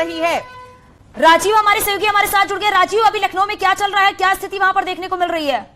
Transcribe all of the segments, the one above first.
रही है। राजीव हमारे सहयोगी हमारे साथ जुड़ गए। राजीव, अभी लखनऊ में क्या चल रहा है, क्या स्थिति वहां पर देखने को मिल रही है?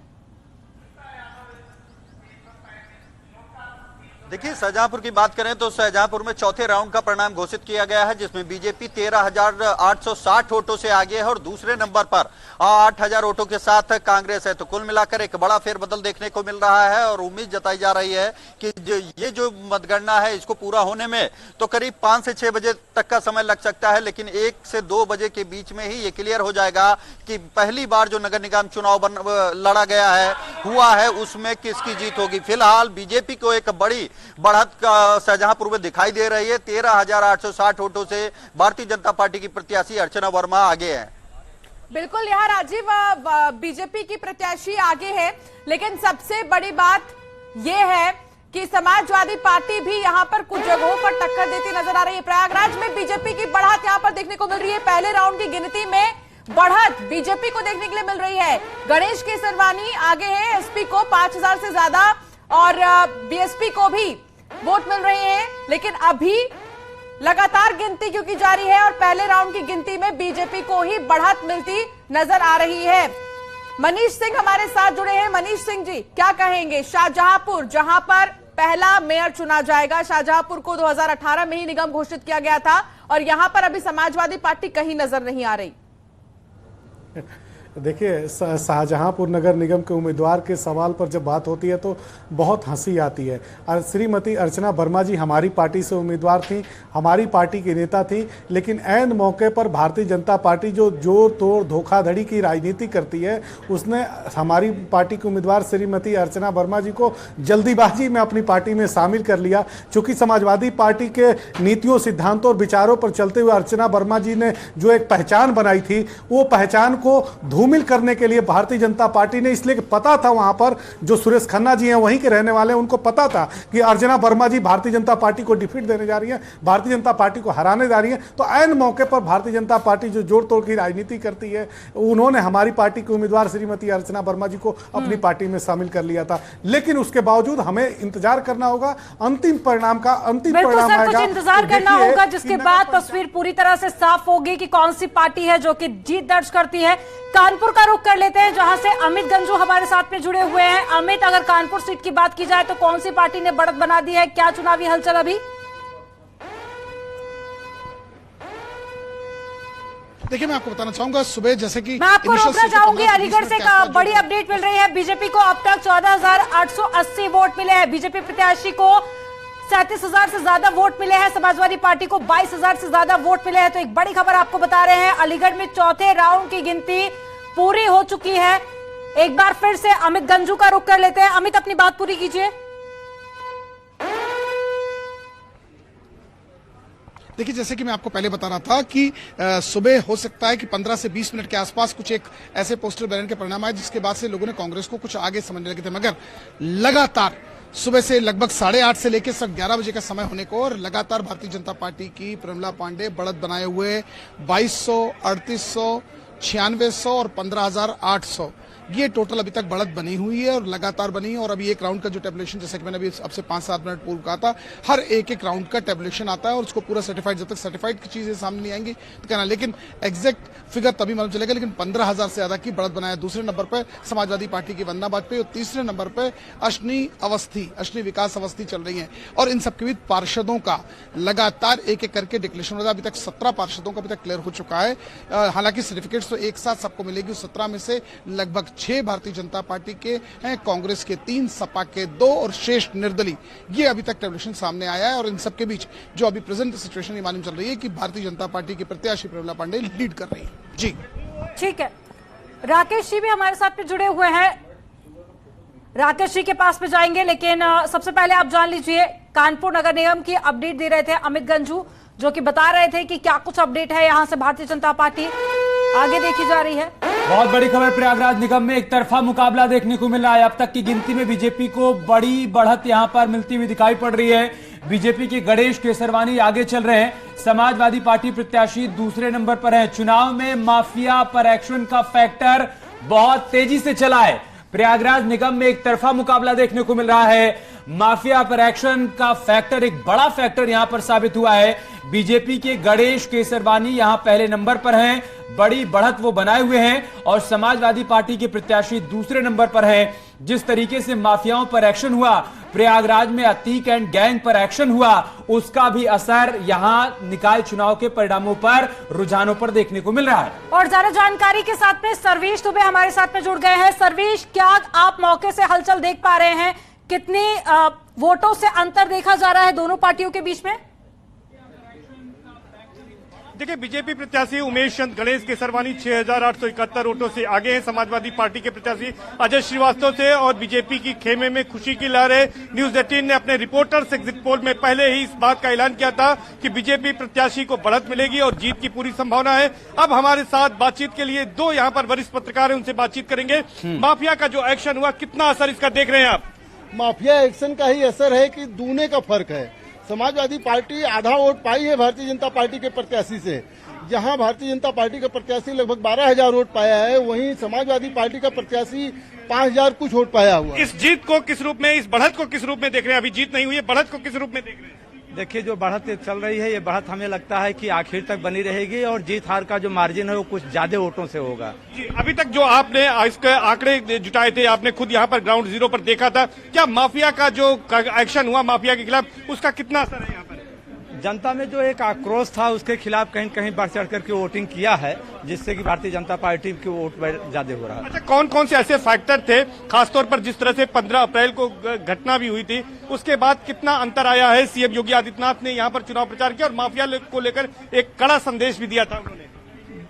देखिए, शाहजहांपुर की बात करें तो शाहजहांपुर में चौथे राउंड का परिणाम घोषित किया गया है, जिसमें बीजेपी 13,860 वोटों से आगे है और दूसरे नंबर पर 8,000 वोटों के साथ कांग्रेस है। तो कुल मिलाकर एक बड़ा फेरबदल देखने को मिल रहा है और उम्मीद जताई जा रही है कि ये जो मतगणना है इसको पूरा होने में तो करीब 5 से 6 बजे तक का समय लग सकता है, लेकिन 1 से 2 बजे के बीच में ही ये क्लियर हो जाएगा कि पहली बार जो नगर निगम चुनाव लड़ा गया है हुआ है उसमें किसकी जीत होगी। फिलहाल बीजेपी को एक बड़ी बढ़त शाहजहांपुर में दिखाई दे रही है। 13,860 वोटों से भारतीय जनता पार्टी की प्रत्याशी अर्चना वर्मा आगे है। बिल्कुल, यहाँ राजीव बीजेपी की प्रत्याशी आगे है, लेकिन सबसे बड़ी बात यह है कि समाजवादी पार्टी भी यहाँ पर कुछ जगहों पर टक्कर देती नजर आ रही है। प्रयागराज में बीजेपी की बढ़त यहाँ पर देखने को मिल रही है। पहले राउंड की गिनती में बढ़त बीजेपी को देखने के लिए मिल रही है। गणेश केसरवानी आगे है, एसपी को 5,000 से ज्यादा और बीएसपी को भी वोट मिल रहे हैं, लेकिन अभी लगातार गिनती क्योंकि जारी है और पहले राउंड की गिनती में बीजेपी को ही बढ़त मिलती नजर आ रही है। मनीष सिंह हमारे साथ जुड़े हैं। मनीष सिंह जी, क्या कहेंगे? शाहजहांपुर, जहां पर पहला मेयर चुना जाएगा, शाहजहांपुर को 2018 में ही निगम घोषित किया गया था और यहां पर अभी समाजवादी पार्टी कहीं नजर नहीं आ रही। देखिए, शाहजहांपुर नगर निगम के उम्मीदवार के सवाल पर जब बात होती है तो बहुत हंसी आती है। और श्रीमती अर्चना वर्मा जी हमारी पार्टी से उम्मीदवार थी, हमारी पार्टी की नेता थी, लेकिन ऐन मौके पर भारतीय जनता पार्टी जो जोर तोड़ धोखाधड़ी की राजनीति करती है उसने हमारी पार्टी के उम्मीदवार श्रीमती अर्चना वर्मा जी को जल्दीबाजी में अपनी पार्टी में शामिल कर लिया। चूंकि समाजवादी पार्टी के नीतियों, सिद्धांतों और विचारों पर चलते हुए अर्चना वर्मा जी ने जो एक पहचान बनाई थी वो पहचान को धूमिल करने के लिए भारतीय जनता पार्टी ने, इसलिए पता था वहां पर जो सुरेश खन्ना जी हैं वहीं के रहने वाले हैं, उनको पता था कि अर्चना वर्मा जी भारतीय जनता पार्टी को डिफीट देने जा रही है, भारतीय जनता पार्टी को हराने जा रही है। तो ऐन मौके पर भारतीय जनता पार्टी जो जोड़ तोड़ की राजनीति करती है उन्होंने हमारी पार्टी के उम्मीदवार श्रीमती अर्चना वर्मा जी को अपनी पार्टी में शामिल कर लिया था। लेकिन उसके बावजूद हमें इंतजार करना होगा अंतिम परिणाम का। अंतिम परिणाम आएगा, इंतजार करना होगा, जिसके बाद तस्वीर पूरी तरह से साफ होगी कि कौन सी पार्टी है जो कि जीत दर्ज करती है। कानपुर का रुख कर लेते हैं, जहां से अमित गंजू हमारे साथ में जुड़े हुए हैं। अमित, अगर कानपुर सीट की बात की जाए तो कौन सी पार्टी ने बढ़त बना दी है, क्या चुनावी हलचल अभी? देखिए, मैं आपको बताना चाहूंगा, सुबह जैसे कि मैं आपको रोकना चाहूंगी, अलीगढ़ से बड़ी अपडेट मिल रही है। बीजेपी को अब तक 14,880 वोट मिले हैं। बीजेपी प्रत्याशी को 37,000 से ज्यादा वोट मिले हैं, समाजवादी पार्टी को 22,000 से ज्यादा वोट मिले हैं। तो एक बड़ी खबर आपको बता रहे हैं, अलीगढ़ में चौथे राउंड की गिनती पूरी हो चुकी है। एक बार फिर से अमित गंजू का रुख कर लेते हैं। अमित, अपनी बात पूरी कीजिए। देखिए, जैसे कि मैं आपको पहले बता रहा था कि सुबह हो सकता है कि 15 से 20 मिनट के आसपास कुछ एक ऐसे पोस्टर बैनर के परिणाम आए जिसके बाद से लोगों ने कांग्रेस को कुछ आगे समझने लगे थे, मगर लगातार सुबह से लगभग 8:30 से लेकर सब 11 बजे का समय होने को और लगातार भारतीय जनता पार्टी की प्रमिला पांडे बढ़त बनाए हुए 2200, 3800, 9600 और 15,800 ये टोटल अभी तक बढ़त बनी हुई है और लगातार बनी है। और अभी एक राउंड का जो टेबुलेशन, जैसे कि मैंने अभी अब से 5-7 मिनट पूर्व कहा था, हर एक राउंड का टेबुलेशन आता है और उसको पूरा सर्टिफाइड, जब तक सर्टिफाइड की चीजें सामने नहीं आएंगी तो कहना, लेकिन एग्जैक्ट फिगर तभी मालूम चलेगा। लेकिन 15,000 से ज्यादा की बढ़त बनाया। दूसरे नंबर पर समाजवादी पार्टी की वंदना वाजपेयी और तीसरे नंबर पर अश्विनी विकास अवस्थी चल रही है। और इन सबके बीच पार्षदों का लगातार एक एक करके डिक्लेरेशन हो रहा है। अभी तक 17 पार्षदों का अभी तक क्लियर हो चुका है। हालांकि सर्टिफिकेट्स तो एक साथ सबको मिलेगी। 17 में से लगभग 6 भारतीय जनता पार्टी के हैं, कांग्रेस के 3, सपा के 2 और शेष निर्दलीय। ये अभी तक टेबुलेशन सामने आया है और इन सबके बीच जो अभी प्रेजेंट सिचुएशन ये मालूम चल रही है कि भारतीय जनता पार्टी की प्रत्याशी प्रमिला पांडे लीड कर रही है। जी ठीक है, राकेश जी भी हमारे साथ में जुड़े हुए हैं। राकेश जी के पास में जाएंगे, लेकिन सबसे पहले आप जान लीजिए, कानपुर नगर निगम की अपडेट दे रहे थे अमित गंजू, जो कि बता रहे थे कि क्या कुछ अपडेट है यहां से भारतीय जनता पार्टी आगे देखी जा रही है। बहुत बड़ी खबर, प्रयागराज निगम में एक तरफा मुकाबला देखने को मिल रहा है। अब तक की गिनती में बीजेपी को बड़ी बढ़त यहां पर मिलती हुई दिखाई पड़ रही है। बीजेपी के गणेश केसरवानी आगे चल रहे हैं, समाजवादी पार्टी प्रत्याशी दूसरे नंबर पर है। चुनाव में माफिया पर एक्शन का फैक्टर बहुत तेजी से चला है। प्रयागराज निगम में एक तरफा मुकाबला देखने को मिल रहा है। माफिया पर एक्शन का फैक्टर एक बड़ा फैक्टर यहां पर साबित हुआ है। बीजेपी के गणेश केसरवानी यहां पहले नंबर पर हैं, बड़ी बढ़त वो बनाए हुए हैं, और समाजवादी पार्टी के प्रत्याशी दूसरे नंबर पर हैं। जिस तरीके से माफियाओं पर एक्शन हुआ, प्रयागराज में अतीक एंड गैंग पर एक्शन हुआ, उसका भी असर यहां निकाय चुनाव के परिणामों पर, रुझानों पर देखने को मिल रहा है। और ज्यादा जानकारी के साथ में सर्वेश दुबे हमारे साथ में जुड़ गए हैं। सर्वेश, क्या आप मौके से हलचल देख पा रहे हैं? कितने वोटों से अंतर देखा जा रहा है दोनों पार्टियों के बीच में? देखिए, बीजेपी प्रत्याशी उमेश चंद गणेश केसरवानी 6,871 वोटों से आगे हैं समाजवादी पार्टी के प्रत्याशी अजय श्रीवास्तव से, और बीजेपी की खेमे में खुशी की लहर है। न्यूज 18 ने अपने रिपोर्टर्स एग्जिट पोल में पहले ही इस बात का ऐलान किया था कि बीजेपी प्रत्याशी को बढ़त मिलेगी और जीत की पूरी संभावना है। अब हमारे साथ बातचीत के लिए दो यहाँ पर वरिष्ठ पत्रकार हैं, उनसे बातचीत करेंगे। माफिया का जो एक्शन हुआ, कितना असर इसका देख रहे हैं आप? माफिया एक्शन का ही असर है कि दूने का फर्क है। समाजवादी पार्टी आधा वोट पाई है भारतीय जनता पार्टी के प्रत्याशी से। जहां भारतीय जनता पार्टी का प्रत्याशी लगभग 12,000 वोट पाया है, वहीं समाजवादी पार्टी का प्रत्याशी 5,000 कुछ वोट पाया हुआ। इस जीत को किस रूप में, इस बढ़त को किस रूप में देख रहे हैं? अभी जीत नहीं हुई है, बढ़त को किस रूप में देख रहे हैं? देखिए, जो बढ़त चल रही है, ये बढ़त हमें लगता है कि आखिर तक बनी रहेगी और जीत हार का जो मार्जिन है वो कुछ ज्यादा वोटों से होगा। जी, अभी तक जो आपने इसके आंकड़े जुटाए थे, आपने खुद यहाँ पर ग्राउंड जीरो पर देखा था, क्या माफिया का जो एक्शन हुआ माफिया के खिलाफ, उसका कितना असर है यहाँ पर? जनता में जो एक आक्रोश था, उसके खिलाफ कहीं कहीं बढ़ चढ़ करके वोटिंग किया है, जिससे कि भारतीय जनता पार्टी की वोट ज्यादा हो रहा है। अच्छा, कौन कौन से ऐसे फैक्टर थे, खासतौर पर जिस तरह से 15 अप्रैल को घटना भी हुई थी, उसके बाद कितना अंतर आया है? सीएम योगी आदित्यनाथ ने यहाँ पर चुनाव प्रचार किया और माफिया को लेकर एक कड़ा संदेश भी दिया था उन्होंने।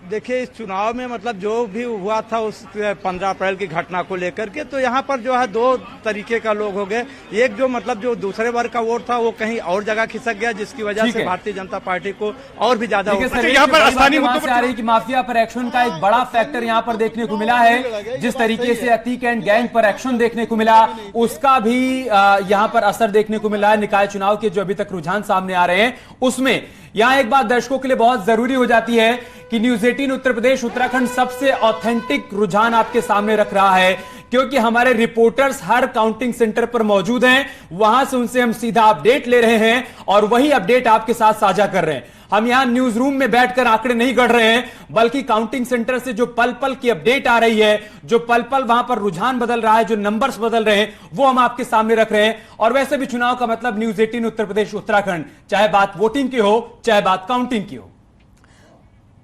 देखिए, इस चुनाव में मतलब जो भी हुआ था उस 15 अप्रैल की घटना को लेकर के, तो यहाँ पर जो है दो तरीके का लोग हो गए। एक जो मतलब जो दूसरे वर्ग का वोट था वो कहीं और जगह खिसक गया, जिसकी वजह से भारतीय जनता पार्टी को और भी ज्यादा यहाँ पर स्थानीय मुद्दों पर आ रही कि माफिया पर एक्शन का एक बड़ा फैक्टर यहाँ पर देखने को मिला है। जिस तरीके से अतीक एंड गैंग पर एक्शन देखने को मिला, उसका भी यहाँ पर असर देखने को मिला है। निकाय चुनाव के जो अभी तक रुझान सामने आ रहे हैं, उसमें यहां एक बात दर्शकों के लिए बहुत जरूरी हो जाती है कि न्यूज 18 उत्तर प्रदेश उत्तराखंड सबसे ऑथेंटिक रुझान आपके सामने रख रहा है, क्योंकि हमारे रिपोर्टर्स हर काउंटिंग सेंटर पर मौजूद हैं। वहां से उनसे हम सीधा अपडेट ले रहे हैं और वही अपडेट आपके साथ साझा कर रहे हैं। हम यहां न्यूज रूम में बैठकर आंकड़े नहीं गढ़ रहे हैं, बल्कि काउंटिंग सेंटर से जो पल पल की अपडेट आ रही है, जो पल पल वहां पर रुझान बदल रहा है, जो नंबर्स बदल रहे हैं, वो हम आपके सामने रख रहे हैं। और वैसे भी चुनाव का मतलब न्यूज 18 उत्तर प्रदेश उत्तराखंड, चाहे बात वोटिंग की हो, चाहे बात काउंटिंग की हो।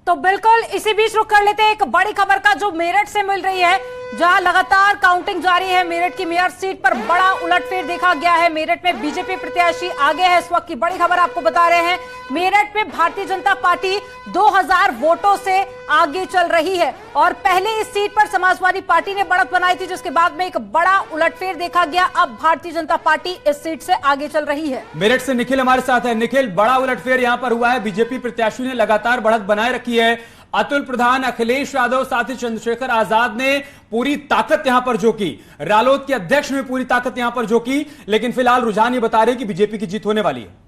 तो बिल्कुल इसी बीच रुक कर लेते हैं एक बड़ी खबर का, जो मेरठ से मिल रही है, जहां लगातार काउंटिंग जारी है। मेरठ की मेयर सीट पर बड़ा उलटफेर देखा गया है। मेरठ में बीजेपी प्रत्याशी आगे है। इस वक्त की बड़ी खबर आपको बता रहे हैं, मेरठ में भारतीय जनता पार्टी 2000 वोटों से आगे चल रही है। और पहले इस सीट पर समाजवादी पार्टी ने बढ़त बनाई थी, जिसके बाद में एक बड़ा उलटफेर देखा गया। अब भारतीय जनता पार्टी इस सीट से आगे चल रही है। मेरठ से निखिल हमारे साथ है। निखिल, बड़ा उलटफेर यहां पर हुआ है, बीजेपी प्रत्याशी ने लगातार बढ़त बनाए रखी है। अतुल प्रधान, अखिलेश यादव, साथ ही चंद्रशेखर आजाद ने पूरी ताकत यहां पर झोंकी, रालोद के अध्यक्ष ने पूरी ताकत यहां पर झोंकी, लेकिन फिलहाल रुझान ये बता रहे कि बीजेपी की जीत होने वाली है।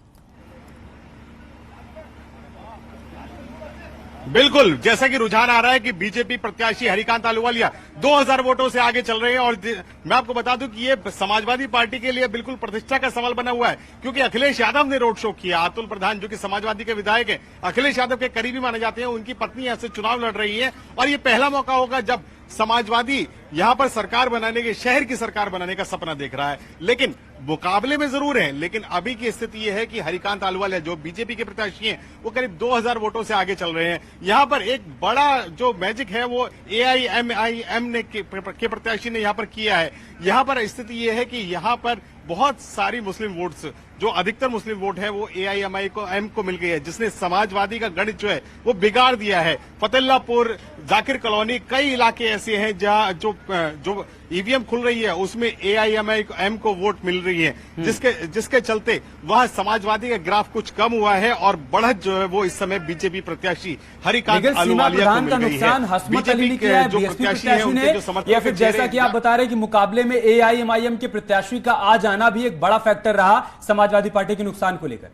बिल्कुल, जैसा कि रुझान आ रहा है कि बीजेपी प्रत्याशी हरिकांत अहलूवालिया 2000 वोटों से आगे चल रहे हैं। और मैं आपको बता दूं कि ये समाजवादी पार्टी के लिए बिल्कुल प्रतिष्ठा का सवाल बना हुआ है, क्योंकि अखिलेश यादव ने रोड शो किया। अतुल प्रधान, जो कि समाजवादी के विधायक है, अखिलेश यादव के करीबी माने जाते हैं, उनकी पत्नी यहां से चुनाव लड़ रही है। और ये पहला मौका होगा जब समाजवादी यहां पर सरकार बनाने के, शहर की सरकार बनाने का सपना देख रहा है। लेकिन मुकाबले में जरूर है, लेकिन अभी की स्थिति यह है कि हरिकांत अहलूवालिया जो बीजेपी के प्रत्याशी हैं, वो करीब 2000 वोटों से आगे चल रहे हैं। यहां पर एक बड़ा जो मैजिक है वो AIMIM के प्रत्याशी ने यहां पर किया है। यहां पर स्थिति यह है कि यहां पर बहुत सारी मुस्लिम वोट्स, जो अधिकतर मुस्लिम वोट है वो AIMIM को मिल गई है, जिसने समाजवादी का गणित जो है वो बिगाड़ दिया है। फतेल्लापुर, जाकिर कॉलोनी, कई इलाके ऐसे हैं जहां जो ईवीएम खुल रही है उसमें AIMIM को वोट मिल रही है, जिसके चलते वहां समाजवादी का ग्राफ कुछ कम हुआ है और बढ़त जो है वो इस समय बीजेपी प्रत्याशी हरिकांत अहलूवालिया को मिल रही है। बीजेपी के जो प्रत्याशी है उनके जो समर्थक, या फिर जैसा कि आप बता रहे हैं कि मुकाबले में AIMIM के प्रत्याशी का आ जाना भी एक बड़ा फैक्टर रहा समाजवादी पार्टी के नुकसान को लेकर।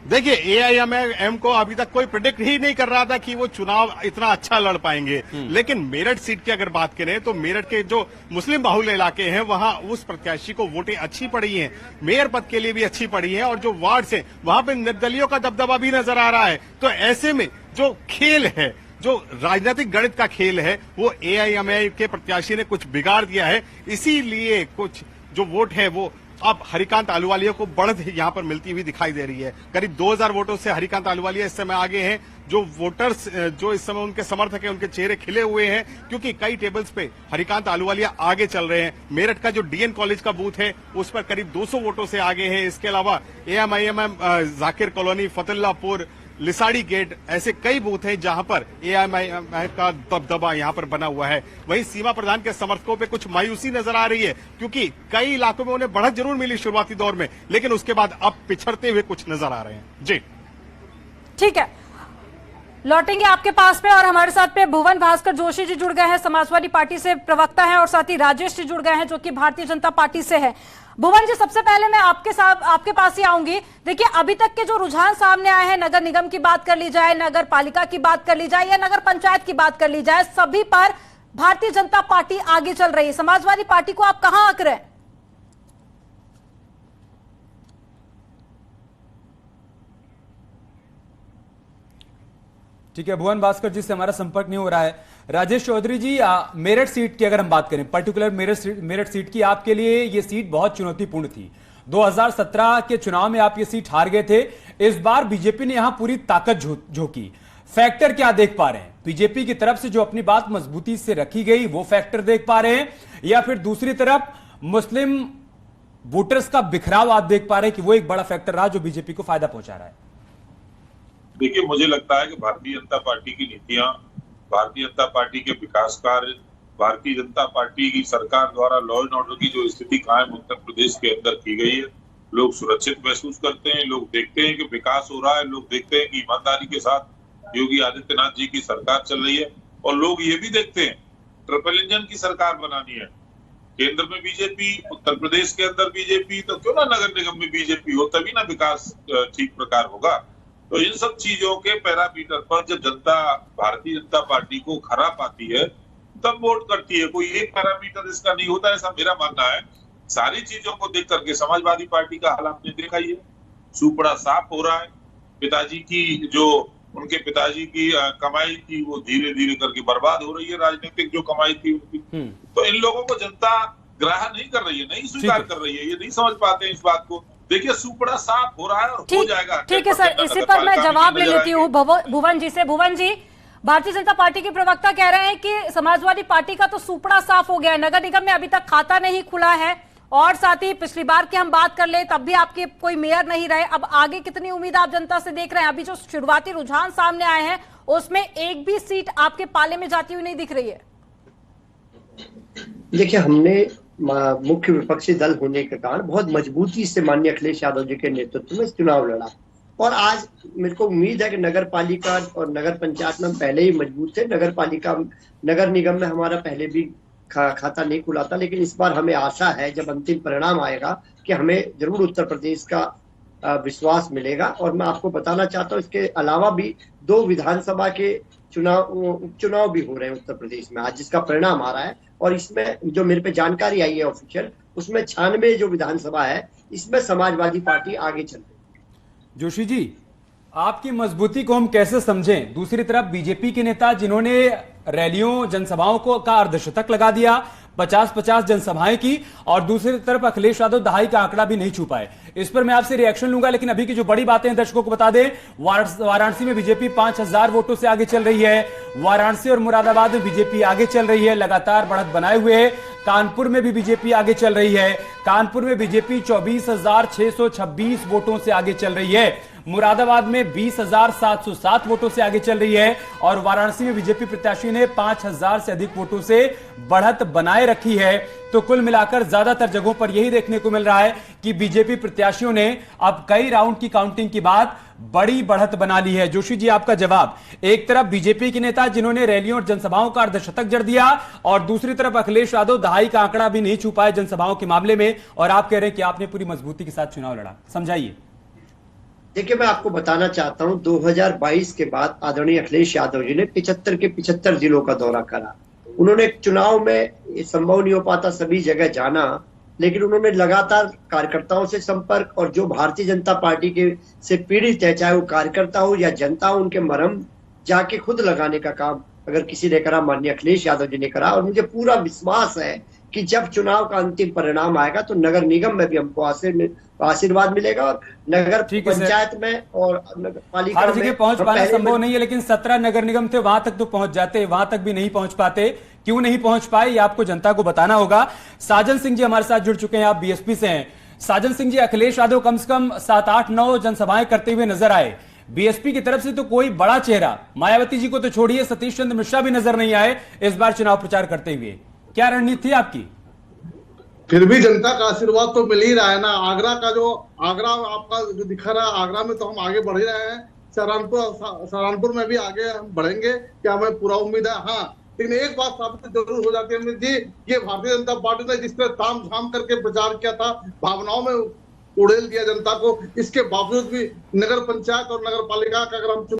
देखिए एआईएमआईएम को अभी तक कोई प्रिडिक्ट ही नहीं कर रहा था कि वो चुनाव इतना अच्छा लड़ पाएंगे, लेकिन मेरठ सीट की अगर बात करें तो मेरठ के जो मुस्लिम बाहुल्य इलाके हैं वहां उस प्रत्याशी को वोटें अच्छी पड़ी हैं, मेयर पद के लिए भी अच्छी पड़ी है और जो वार्ड है वहां पे निर्दलियों का दबदबा भी नजर आ रहा है। तो ऐसे में जो खेल है, जो राजनीतिक गणित का खेल है, वो एआईएमआईएम के प्रत्याशी ने कुछ बिगाड़ दिया है। इसीलिए कुछ जो वोट है वो अब हरिकांत अहलुवालिया को बढ़त यहां पर मिलती हुई दिखाई दे रही है। करीब 2000 वोटों से हरिकांत अहलुवालिया इस समय आगे हैं। जो वोटर्स जो इस समय उनके समर्थक हैं, उनके चेहरे खिले हुए हैं क्योंकि कई टेबल्स पे हरिकांत अहलुवालिया आगे चल रहे हैं। मेरठ का जो डीएन कॉलेज का बूथ है उस पर करीब 200 वोटों से आगे हैं। इसके अलावा AIMIM Zakir colony, फतेल्लापुर, Lisari gate, ऐसे कई बूथ हैं जहां पर एआईएमआईएम का दबदबा यहां पर बना हुआ है। वहीं सीमा प्रधान के समर्थकों पे कुछ मायूसी नजर आ रही है क्योंकि कई इलाकों में उन्हें बढ़त जरूर मिली शुरुआती दौर में, लेकिन उसके बाद अब पिछड़ते हुए कुछ नजर आ रहे हैं। जी ठीक है, लौटेंगे आपके पास पे और हमारे साथ पे भुवन भास्कर जोशी जी जुड़ गए हैं, समाजवादी पार्टी से प्रवक्ता हैं, और साथ ही राजेश जी जुड़ गए हैं जो कि भारतीय जनता पार्टी से है। भुवन जी, सबसे पहले मैं आपके पास ही आऊंगी। देखिए, अभी तक के जो रुझान सामने आए हैं, नगर निगम की बात कर ली जाए, नगर पालिका की बात कर ली जाए या नगर पंचायत की बात कर ली जाए, सभी पर भारतीय जनता पार्टी आगे चल रही है। समाजवादी पार्टी को आप कहां आंक रहे हैं? ठीक है, भुवन भास्कर जी से हमारा संपर्क नहीं हो रहा है। राजेश चौधरी जी, मेरठ सीट की अगर हम बात करें, पर्टिकुलर मेरठ सीट की, आपके लिए ये सीट बहुत चुनौतीपूर्ण थी। 2017 के चुनाव में आप ये सीट हार गए थे। इस बार बीजेपी ने यहां पूरी ताकत झोंकी। फैक्टर क्या देख पा रहे हैं? बीजेपी की तरफ से जो अपनी बात मजबूती से रखी गई वो फैक्टर देख पा रहे हैं, या फिर दूसरी तरफ मुस्लिम वोटर्स का बिखराव आप देख पा रहे हैं कि वो एक बड़ा फैक्टर रहा जो बीजेपी को फायदा पहुंचा रहा है? देखिए, मुझे लगता है कि भारतीय जनता पार्टी की नीतियां, भारतीय जनता पार्टी के विकास कार्य, भारतीय जनता पार्टी की सरकार द्वारा लॉ एंड ऑर्डर की जो स्थिति कायम उत्तर प्रदेश के अंदर की गई है, लोग सुरक्षित महसूस करते हैं, लोग देखते हैं कि विकास हो रहा है, लोग देखते हैं कि ईमानदारी के साथ योगी आदित्यनाथ जी की सरकार चल रही है, और लोग ये भी देखते हैं ट्रिपल इंजन की सरकार बनानी है। केंद्र में बीजेपी, उत्तर प्रदेश के अंदर बीजेपी, तो क्यों ना नगर निगम में बीजेपी हो, तभी ना विकास ठीक प्रकार होगा। तो इन सब चीजों के पैरामीटर पर जब जनता भारतीय जनता पार्टी को खरा पाती है तब वोट करती है। कोई एक पैरामीटर इसका नहीं होता, ऐसा मेरा मानना है। सारी चीजों को देख करके समाजवादी पार्टी का हाल आपने देखा ही है, सुपड़ा साफ हो रहा है। पिताजी की जो उनके पिताजी की कमाई थी वो धीरे धीरे करके बर्बाद हो रही है, राजनीतिक जो कमाई थी उनकी। तो इन लोगों को जनता ग्रहण नहीं कर रही है, नहीं स्वीकार कर रही है, ये नहीं समझ पाते हैं इस बात को। देखिए, सुपड़ा साफ हो रहा है और हो जाएगा। ठीक है सर, इसी पर मैं जवाब ले लेती हूँ भुवन जी से। भुवन जी, भारतीय जनता पार्टी के प्रवक्ता कह रहे हैं कि समाजवादी पार्टी का तो सुपड़ा साफ हो गया है, नगर निगम में अभी तक खाता नहीं खुला है, और साथ ही पिछली बार की हम बात कर ले तब भी आपके कोई मेयर नहीं रहे। अब आगे कितनी उम्मीद आप जनता से देख रहे हैं? अभी जो शुरुआती रुझान सामने आए हैं उसमें एक भी सीट आपके पाले में जाती हुई नहीं दिख रही है। देखिए, हमने मुख्य विपक्षी दल होने के कारण बहुत मजबूती से माननीय अखिलेश यादव जी के नेतृत्व में चुनाव लड़ा, और आज मेरे को उम्मीद है कि नगर पालिका और नगर पंचायत में हम पहले ही मजबूत थे। नगर निगम में हमारा पहले भी खाता नहीं खुला था, लेकिन इस बार हमें आशा है जब अंतिम परिणाम आएगा कि हमें जरूर उत्तर प्रदेश का विश्वास मिलेगा। और मैं आपको बताना चाहता हूँ, इसके अलावा भी 2 विधानसभा के उपचुनाव भी हो रहे हैं उत्तर प्रदेश में आज, जिसका परिणाम आ रहा है। और इसमें जो मेरे पे जानकारी आई है ऑफिशियल, उसमें 96 जो विधानसभा है इसमें समाजवादी पार्टी आगे चल रही है। जोशी जी, आपकी मजबूती को हम कैसे समझें? दूसरी तरफ बीजेपी के नेता जिन्होंने रैलियों जनसभाओं को का अर्धशतक लगा दिया, 50-50 जनसभाएं की, और दूसरी तरफ अखिलेश यादव दहाई का आंकड़ा भी नहीं छू पाए। इस पर मैं आपसे रिएक्शन लूंगा, लेकिन अभी की जो बड़ी बातें दर्शकों को बता दें, वाराणसी में बीजेपी 5000 वोटों से आगे चल रही है। वाराणसी और मुरादाबाद में बीजेपी आगे चल रही है, लगातार बढ़त बनाए हुए है। कानपुर में भी बीजेपी आगे चल रही है। कानपुर में बीजेपी 24,626 वोटों से आगे चल रही है। मुरादाबाद में 20,707 वोटों से आगे चल रही है, और वाराणसी में बीजेपी प्रत्याशी ने 5,000 से अधिक वोटों से बढ़त बनाए रखी है। तो कुल मिलाकर ज्यादातर जगहों पर यही देखने को मिल रहा है कि बीजेपी प्रत्याशियों ने अब कई राउंड की काउंटिंग के बाद बड़ी बढ़त बना ली है। जोशी जी, आपका जवाब। एक तरफ बीजेपी के नेता जिन्होंने रैलियों और जनसभाओं का अर्धशतक जड़ दिया, और दूसरी तरफ अखिलेश यादव दहाई का आंकड़ा भी नहीं छू पाए जनसभाओं के मामले में, और आप कह रहे हैं कि आपने पूरी मजबूती के साथ चुनाव लड़ा। समझाइए। देखिए, मैं आपको बताना चाहता हूं 2022 के बाद आदरणीय अखिलेश यादव जी ने 75 के 75 जिलों का दौरा करा। उन्होंने चुनाव में संभव नहीं हो पाता सभी जगह जाना, लेकिन उन्होंने लगातार कार्यकर्ताओं से संपर्क और जो भारतीय जनता पार्टी के से पीड़ित है, चाहे वो कार्यकर्ता हो या जनता हो, उनके मरहम जाके खुद लगाने का काम अगर किसी ने करा, माननीय अखिलेश यादव जी ने करा। और मुझे पूरा विश्वास है कि जब चुनाव का अंतिम परिणाम आएगा तो नगर निगम में भी हमको आशीर्वाद मिलेगा और नगर पंचायत में और नगर पालिका हर जगह पहुंच पाना संभव नहीं है, लेकिन 17 नगर निगम थे, वहां तक तो पहुंच जाते, वहां तक भी नहीं पहुंच पाते। क्यों नहीं पहुंच पाए, ये आपको जनता को बताना होगा। साजन सिंह जी हमारे साथ जुड़ चुके हैं, आप बीएसपी से हैं। साजन सिंह जी, अखिलेश यादव कम से कम 7, 8, 9 जनसभाएं करते हुए नजर आए। बीएसपी की तरफ से तो कोई बड़ा चेहरा, मायावती जी को तो छोड़िए, सतीश चंद्र मिश्रा भी नजर नहीं आए इस बार चुनाव प्रचार करते हुए। क्या रणनीति थी आपकी? फिर भी जनता का आशीर्वाद तो मिल ही रहा है ना। आगरा आपका जो दिखा रहा है, आगरा में तो हम आगे बढ़ ही रहे हैं। सहारनपुर में भी आगे हम बढ़ेंगे, क्या हमें पूरा उम्मीद है। हाँ, लेकिन एक बात साबित जरूर हो जाती है अमित जी, ये भारतीय जनता पार्टी ने जिस तरह ताम झाम करके प्रचार किया था, भावनाओं में उड़ेल दिया जनता को, इसके बावजूद भी नगर पंचायत और नगर पालिका का अगर हम